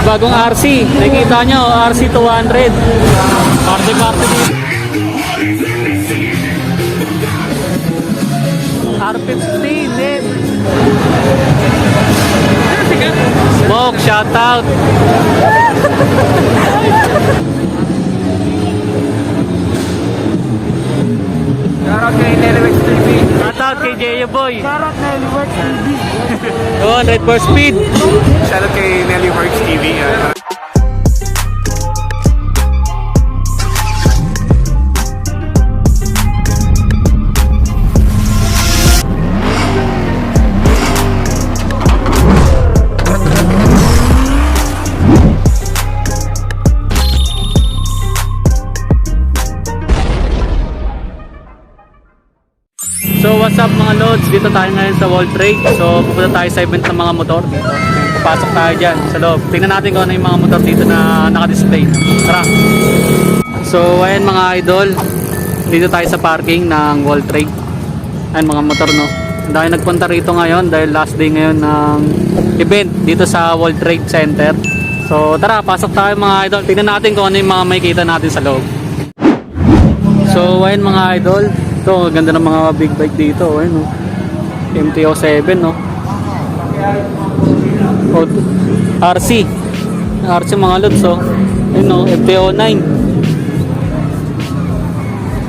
Bagong RC. Nakikita nyo, RC 200. Party-party dito. R15 din. Smoke, shoutout. Shoutout kay Neliwex TV. Shoutout kay J.A. Boy. Shoutout Neliwex TV. Yun, Red for Speed. Shoutout kay Neliwex TV. So what's up mga loads, dito tayo ngayon sa World Trade. So pupunta tayo sa event ng mga motor. Papasok tayo dyan sa loob. Tingnan natin kung ano yung mga motor dito na naka-display. Tara! So ayan mga idol, dito tayo sa parking ng World Trade. Ayan mga motor no. Dahil nagpunta rito ngayon dahil last day ngayon ng event dito sa World Trade Center. So tara, pasok tayo mga idol. Tingnan natin kung ano yung mga makikita natin sa loob. So ayan mga idol, ito, ganda ng mga big bike dito, ayun, no? MT-07, no? O, RC mga lods, oh. Ayun, no? MT-09.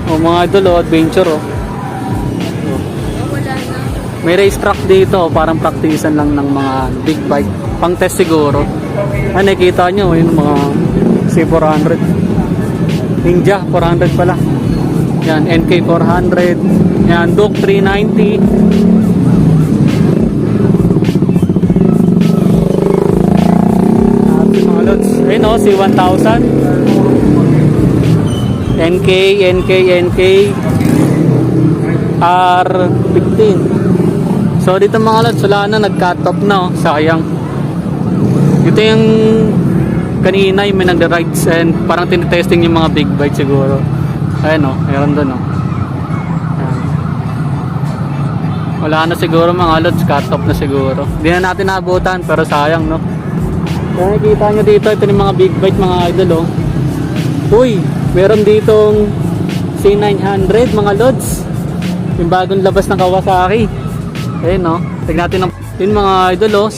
O, mga idol, oh, adventure, oh. May racetrack dito, parang praktisan lang ng mga big bike. Pang test siguro. Ah, nakikita nyo, ayun, mga C400. Ninja, 400 pala. Yan, NK 400. Yan, Duke 390. Mga lods. Ayun o, C1000. NK R15. So dito mga lods, wala na, nag-cut off na, oh. Sayang. Ito yung kanina yung may nag-rides and parang tinitesting yung mga big bike siguro. Ayan o, meron doon o. Wala na siguro mga lods, cut off na siguro. Hindi na natin naabutan pero sayang no. Kaya nakikita nyo dito, ito yung mga big bike mga idol o. Uy, meron ditong C900 mga lods. Yung bagong labas ng Kawasaki. Ayan o, tignan natin ang yun mga idol o,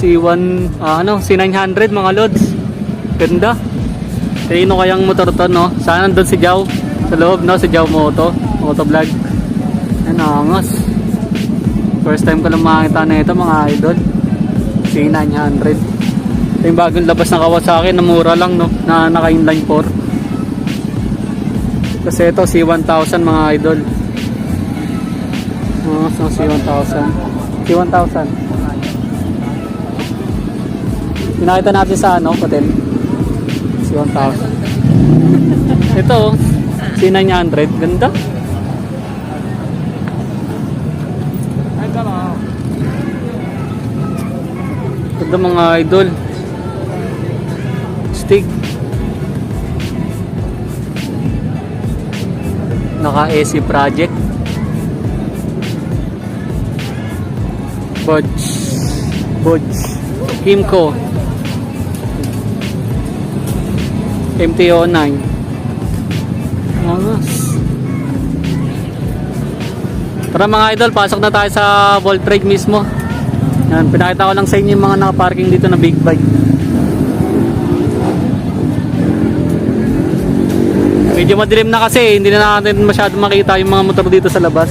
C900 mga lods. Ganda. Sino kayang motor to no? Sana nandun si Jao sa loob no, si Jao Motovlog. Yan, angas. First time ko lang makita na ito mga idol. C900. Ito yung bagong labas ng Kawasaki na mura lang no, na naka-inline 4. Kasi ito C1000 mga idol. So C1000. Pinakita natin sa ano, hotel. C1000. Ito C900, ganda. Ganda mga idol. Stick. Naka AC project. Bodge. Kimco. MT-09. Angas. Tara mga idol, pasok na tayo sa World Trade mismo. Yan, pinakita ko lang sa inyo yung mga naka-parking dito na big bike. Medyo madilim na kasi, hindi na natin masyado makita yung mga motor dito sa labas.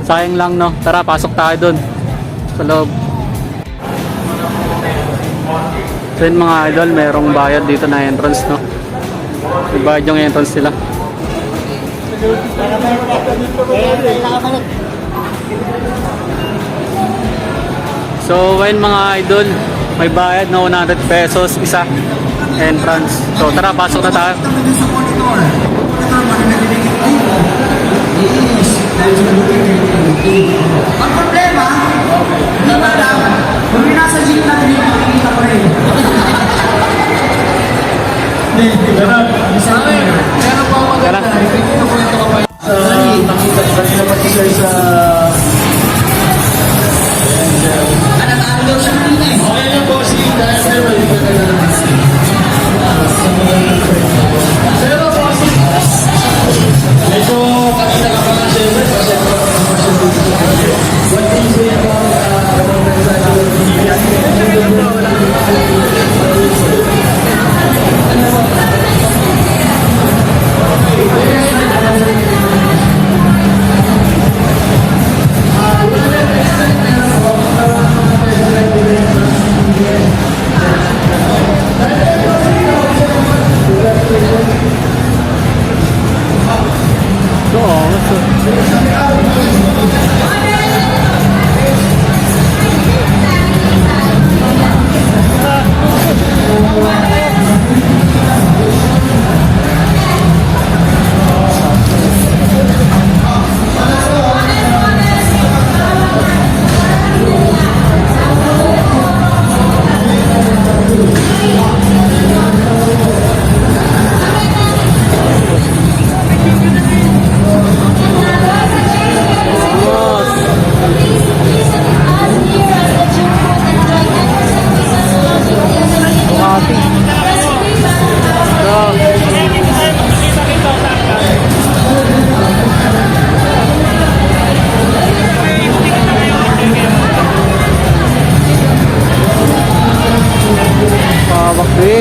Sayang lang no. Tara, pasok tayo dun sa loob. So yun mga idol, merong bayad dito na entrance no. May bayad yung entrance nila. So ayun mga idol, may bayad na 100 pesos isa entrance. So tara, pasok na tayo. Ang problema, hindi ba lang, kung nasa jeep natin yung makikita ko rin. Pero po ako maganda, kinukwento ko pa yun. Nakita pati sir sa... Ano tayo daw siya kanina eh? Okay lang po si Dahil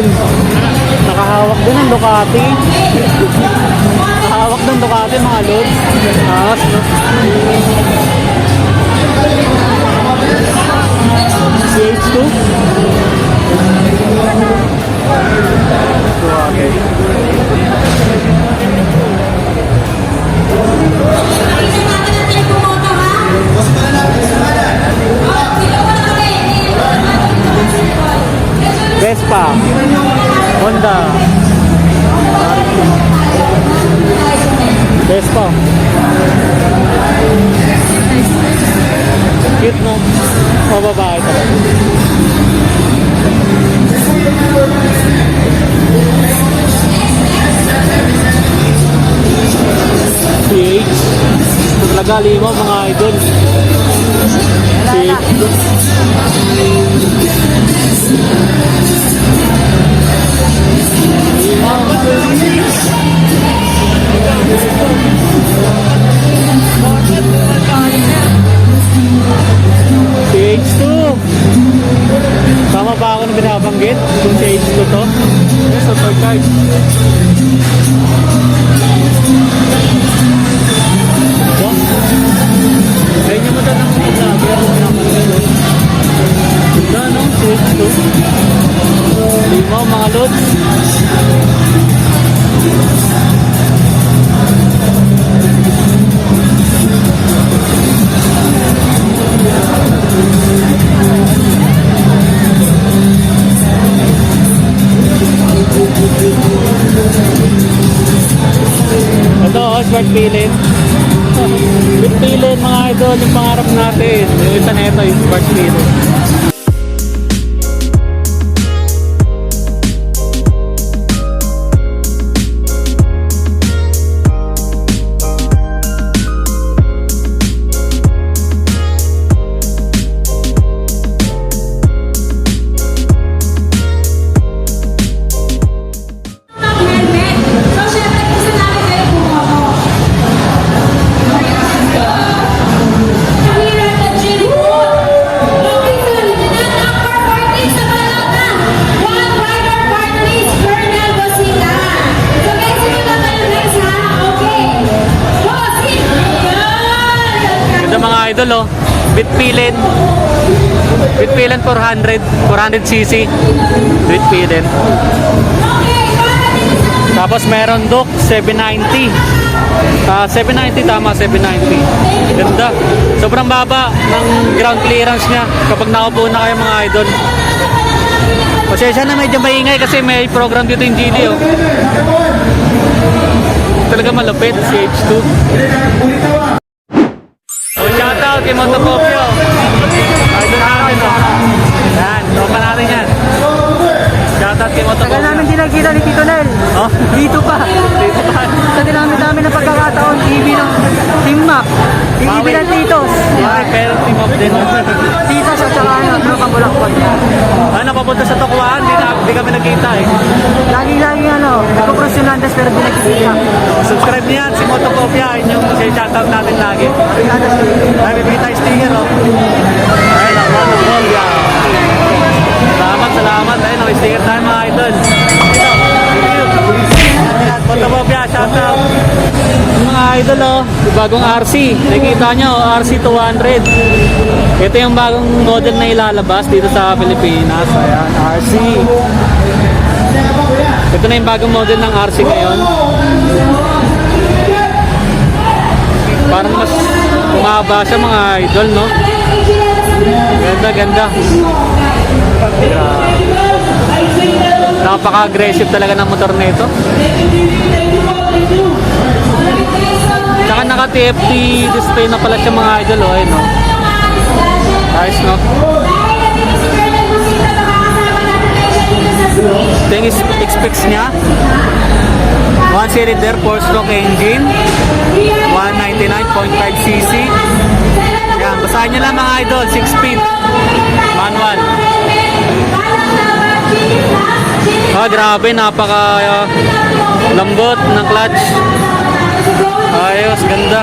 din. Nakahawak din ng Ducati. Nakahawak ng Ducati mga lods. Taas, no? CH2. Ducati. Vespa, Honda, Vespa. Cute, no? O babae talaga. CH. Talaga limo mga idol. CH. CH2. Tama ba ako na binabanggit? Kung CH2 to? Yes, supercard. Ayun yung mata ng mga sabi. Ganda, no? CH2. Lima, mga lods. Ito, smart pilin. Smart pilin mga idol, yung pangarap natin. Yung isa na ito, yung smart pilin. Idol, oh. Bitpilin 400cc. Bitpilin. Tapos meron Duke 790. 790 tama, 790. Ganda. Sobrang baba ng ground clearance niya kapag nakaupo na kayo mga idol. Pasensya na medyo maingay kasi may program dito yung GD, oh. Talaga malupit si H2. Oh, shoutout kay Motopopio. Idol namin, oh. Yan, tropa natin yan. Shoutout kay Motopopio. Tagal namin din nakita ni Tito Nel. Oh? Dito pa. Dito pa. Sa dinami-dami na pagkakataon, TV ng Team Mac. TV ng Titos. Bakit? Pero team up din. Titos at saka ano Kabulakbot. Napapunta sa Tokuan, di kami nagkita eh. Lagi-lagi nagpo-cross yung landas pero di nagkikita. Subscribe niyan si Motopopia, yun yung shoutout natin lagi. Ay, may tayo sticker, oh. Ay, Motopopia. Salamat. Ayun, may sticker tayo mga idol. Motopopia, shoutout. Mga idol, oh, bagong RC. Nakikita nyo, RC 200. Ito yung bagong model na ilalabas dito sa Pilipinas. Ayan, RC. Ito na yung bagong model ng RC ngayon. Parang mas bumaba siya mga idol, no? Ganda. Napaka-aggressive talaga ng motor na ito. Tsaka naka-TFT display na pala siya mga idol, oh. Ayun, no? Nice, no? Ito yung specs niya. 1-cylinder 4-stroke engine, 199.5cc. Yan, basahin nyo lang mga idol, 6-speed manual. Grabe, napaka lambot ng clutch. Ayos, ganda.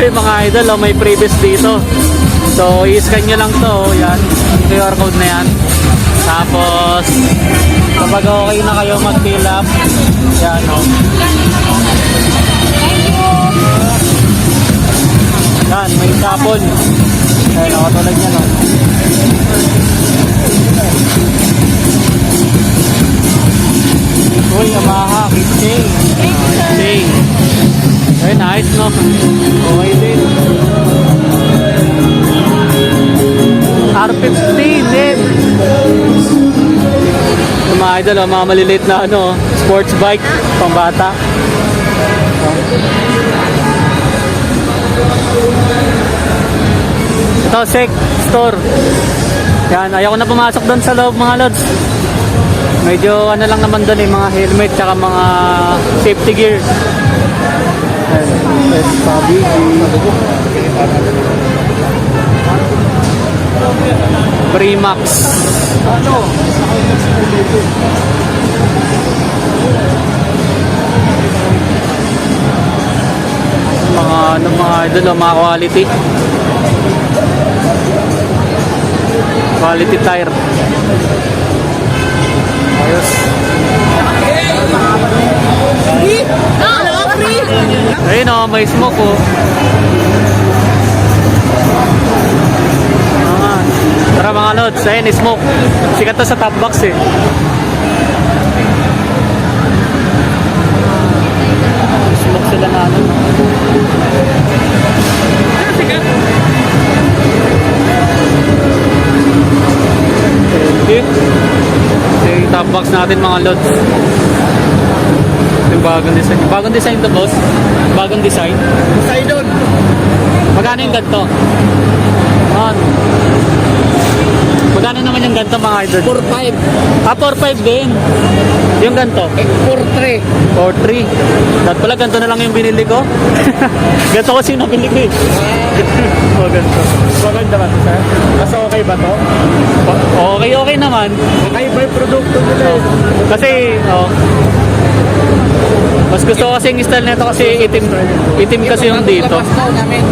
Grabe mga idol, oh, may previous dito. So, i-scan nyo lang to, oh, yan. QR code na yan. Tapos, kapag okay na kayo mag-fill up, yan, oh. Yan, may sapon. Ayan, oh, tulad yan, oh. Uy, Yamaha, keychain. Keychain. Ay, nice, no? Okay din. R15 din. Yung mga idol, oh, mga maliliit na ano, sports bike, pang bata. Ito, Sek Store. Yan, ayaw ko na pumasok doon sa loob mga lods. Medyo ano lang naman doon mga helmet tsaka mga safety gear. Ayan, Primax. Mga idol, mga quality. Quality tire. Ayos. Ayun o, may smoke o. Tara mga lods, ayun, smoke. Sikat to sa top box eh. Smoke sila na ano. Sikat. Okay. Yung top box natin mga lods. Yung bagong design. Bagong design to boss? Bagong design? Sa'yo doon. Magkano yung ganito? Magkano naman yung ganito mga idol? 4.5. 4.5 din. Yung ganito? 4.3. 4.3. Dapat pala ganito na lang yung binili ko. Ganito kasi yung nabili ko eh. O ganito. Maganda ba ito, sir? Mas okay ba to? Okay naman. Okay ba yung produkto nila eh? Kasi, mas gusto ko kasi yung style nito kasi itim. Itim kasi yung dito. Labas daw namin.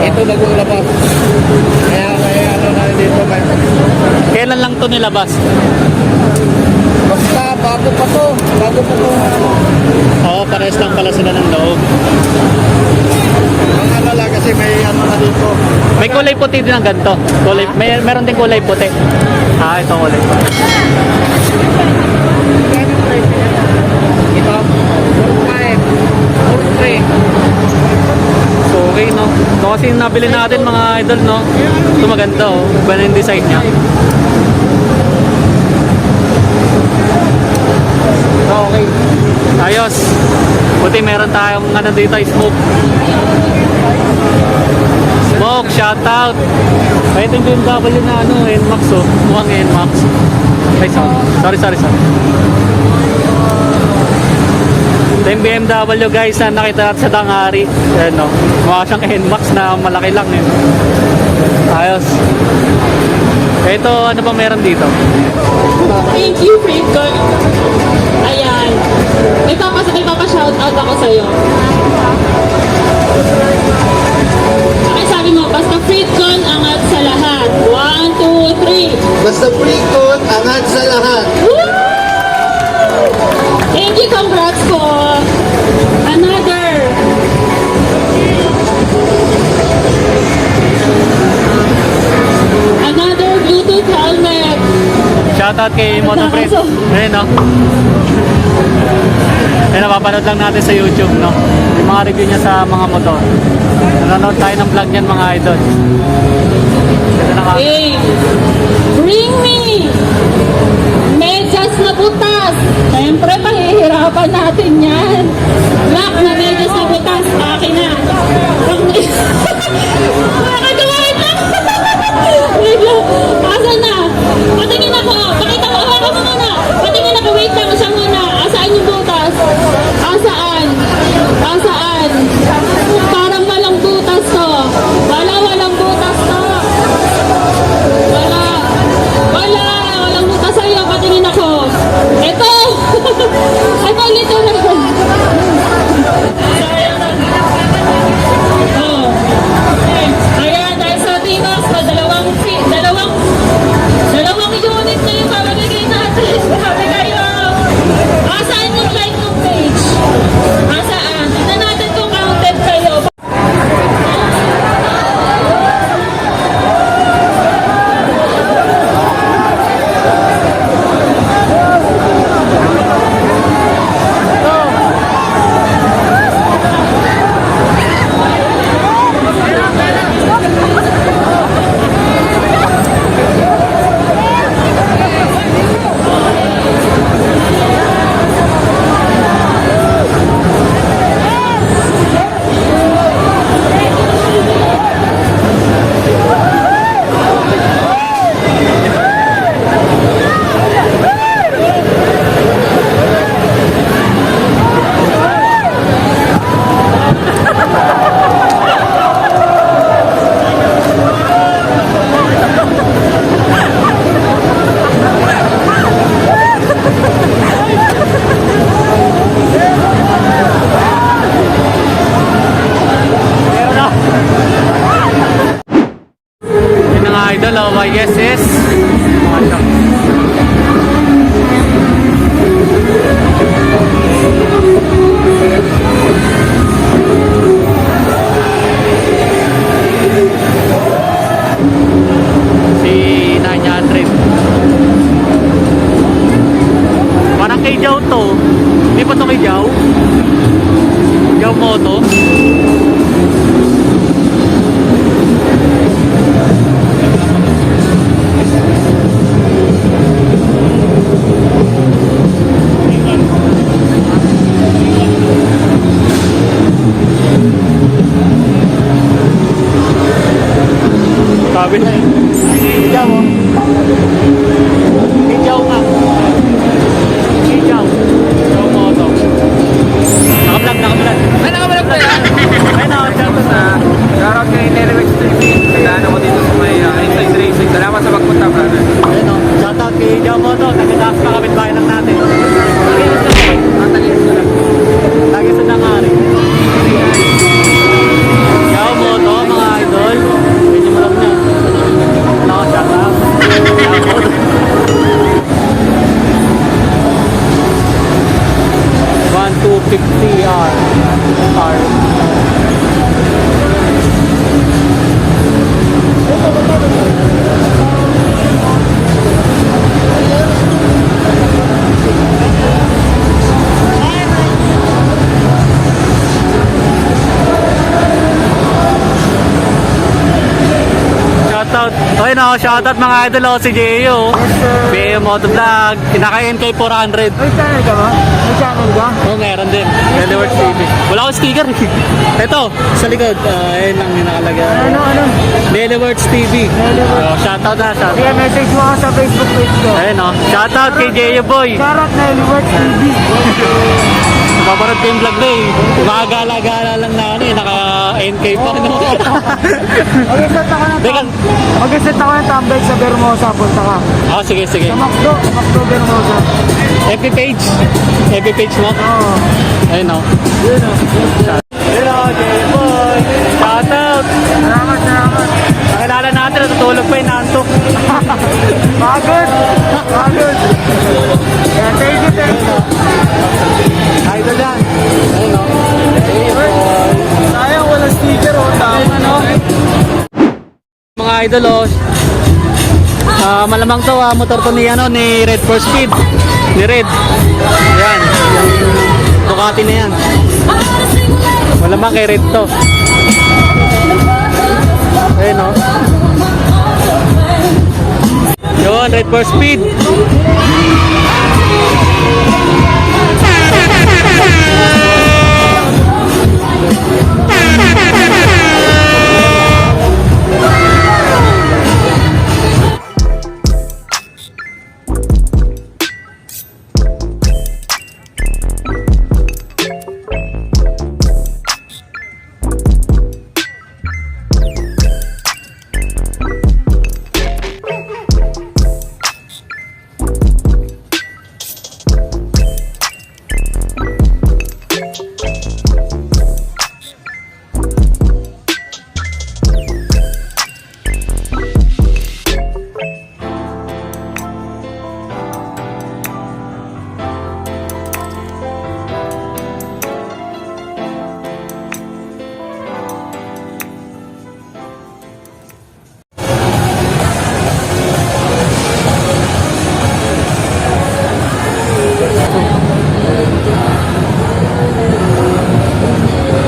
Ito bagong labas. Kaya ano na dito. Kailan lang to nilabas? Basta bago pa to. Bago pa to. Oo, pares lang pala sila ng loob. Ang ano lang kasi may ano na dito. May kulay puti din ang ganito. Meron din kulay puti. Ito kulay puti. Ito. 4.3. So okay no. Ito kasi yung nabili natin mga idol no. Ito maganda oh. Iba na yung design niya. So okay. Ayos. Buti meron tayong ano dito smoke. Smoke, shoutout. Ay ito yung BMW na ano, NMAX oh. Mukhang NMAX. Ay sorry. Ito yung BMW guys na nakita natin sa Dangari. Ayan no. Mukha siyang NMAX na malaki lang eh. Ayos. Ito ano pa meron dito? Thank you, Freedcon. Ayan. May papa-shoutout ako sa'yo. Okay, sabi mo, basta Freedcon, angat sa lahat. 1, 2, 3. Basta pre-con, angat sa lahat. Woo! Thank you, congrats po. Another. Another Bluetooth helmet. Shoutout kay Motofriend. Ayun no. Ayun, napapanood lang natin sa YouTube no. Yung mga review niya sa mga motor. Nanonood tayo ng vlog niyan mga idol. Ito na Hey, bring me! Medyas na butas! Siyempre, pahihirapan natin yan. Black na medyas na butas, akin na. Nakakagawain na! Wait lang, asan na? Patingin ako, pakita mo, hawakan mo muna. Patingin ako, wait lang, siya muna. Asaan yung butas? Asaan? Parang walang butas to. Walang butas to. Walang butas sa'yo. Patingin ako. Ito! Ito, literal. idol, oh, YSS. Mga shock. Si 900. Parang kay Jow to. Hindi pa to kay Jow? Jow Moto. Sabi na eh. Jow oh. Kay Jow nga. Kay Jow. Jow Moto. Naka-vlog. Ay, nakabalak na yan. Ay na, shout out na. Shoutout kay Neriwex TV. Nagdaan ako dito sa may Inside Racing. Salamat sa pagpunta, brother. Ayun o, shoutout kay Jow Moto. Taga-taas pa kapit-bahay lang natin. Lagi sa nangari. Jow Moto, mga idol. Medyo mo lang niya. Ano ako, shoutout. Jow Moto. 1250 R. Shoutout. Okay na, shoutout mga idol o, si Jeyo. BM Motovlog. Kinaka-NK 400. May channel ka ba? May channel ka? Oo, meron din. Teleworks TV. Wala akong sticker. Ito, sa likod. Ayun lang yung nakalagay. Ano? Teleworks TV. Shoutout na, shoutout. Kaya message mo ako sa Facebook page ko. Ayun o. Shoutout kay Jeyo Boy. Shoutout na Neriwex TV. Paparad ko yung vlog na eh. Makagala-gala lang na ano eh. Naka-NK pa. No? Mag-set ako ng tambay sa Bermosa. Punta ka. Ah, sige. Sa Macdo Bermosa. FB page. FB page mo? Oo. Ayun o. Yun o. Hello, Jeyo Boy. Shoutout. Salamat. Nakilala natin. Natutulog pa yung nanto. Pagod. Yeah, thank you. Idol yan. Ayun o. Jeyo Boy. Sayang wala sticker o. Tama no? Mga idol o. Malamang to motor to ni Red for Speed. Ni Red. Ayan. Ducati na yan. Malamang kay Red to. Ayun o. Yun, Red for Speed.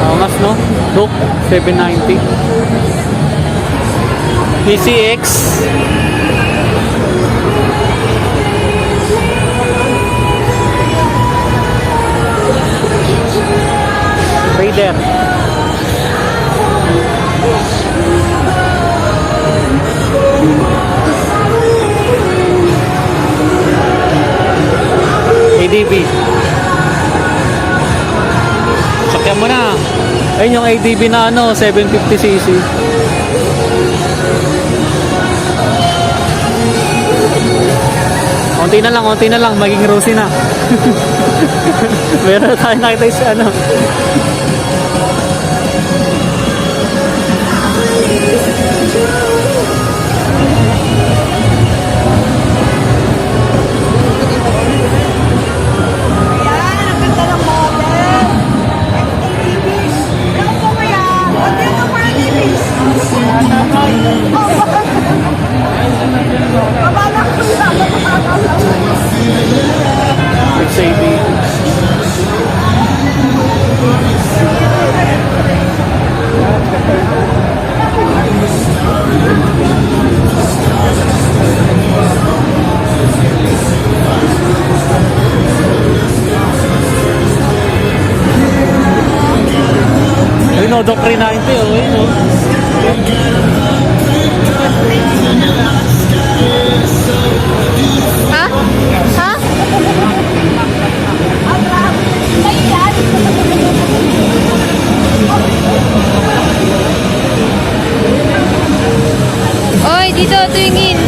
Angas no? Look, 790. PCX. Raider. ADB. Sakyan mo na. Ayun yung ADB na ano, 750cc. Konti na lang, maging rosy na. Meron tayo nakita sa ano. Dito, tingin.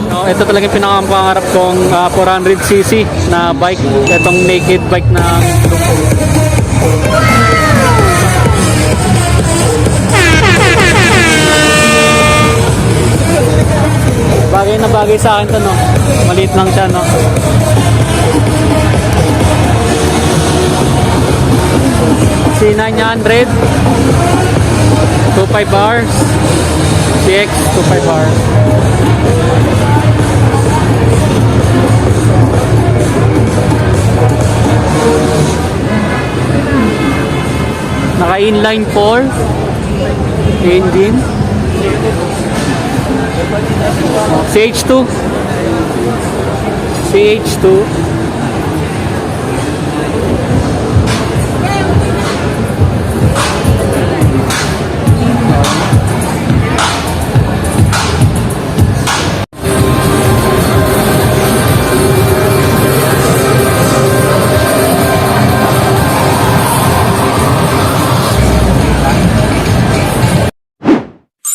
No, ito talaga yung pinakapangarap kong 400cc na bike. Itong naked bike na bagay na bagay sa akin to, no? Maliit lang siya, no? C900 25 bars CX 25 bars. Naka inline 4 engine CH2 CH2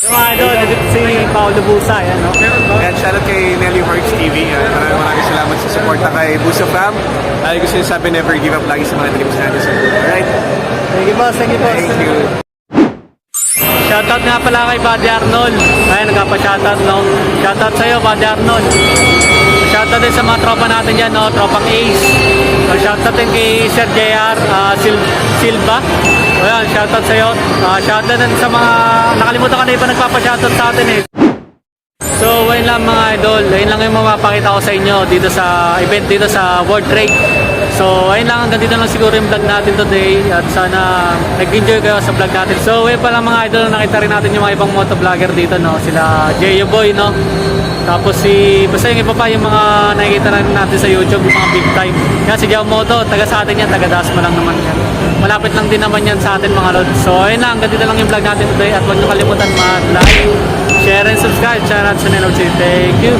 Mga idol, nandito si Paolo Busa, yan, no? And shoutout kay Nelly Hearts TV. Maraming salamat sa support na kay Busa Fam. Lagi ko sinasabi, never give up lagi sa mga dreams natin sa buhay. Alright? Thank you, boss. Thank you, boss. Thank you. Shoutout nga pala kay Buddy Arnold. Ayun, nagpapa-shoutout, no? Shoutout sa'yo, Buddy Arnold. Shoutout din sa mga tropa natin dyan, no? Tropang Ace. So, shoutout din kay Sir JR Silva. O yan, shoutout sa'yo. Shoutout din sa mga... Nakalimutan ka na iba nagpapa-shoutout sa atin, eh. So, ayun lang mga idol. Ayun lang yung mapapakita ko sa inyo dito sa event dito sa World Trade. So, ayun lang. Hanggang dito lang siguro yung vlog natin today. At sana nag-enjoy kayo sa vlog natin. So, ayun pala mga idol. Nakita rin natin yung mga ibang motovlogger dito, no? Sila Jeyo Boy, no? Tapos basta yung iba pa yung mga nakikita rin natin sa YouTube, yung mga big time. Yan si Jao Moto, taga sa atin yan, taga Dasma lang naman yan. Malapit lang din naman yan sa atin mga lods. So ayun lang, hanggang dito lang yung vlog natin today. At huwag niyo kalimutan mag-like, share and subscribe. Shout out sa Nelo. Thank you.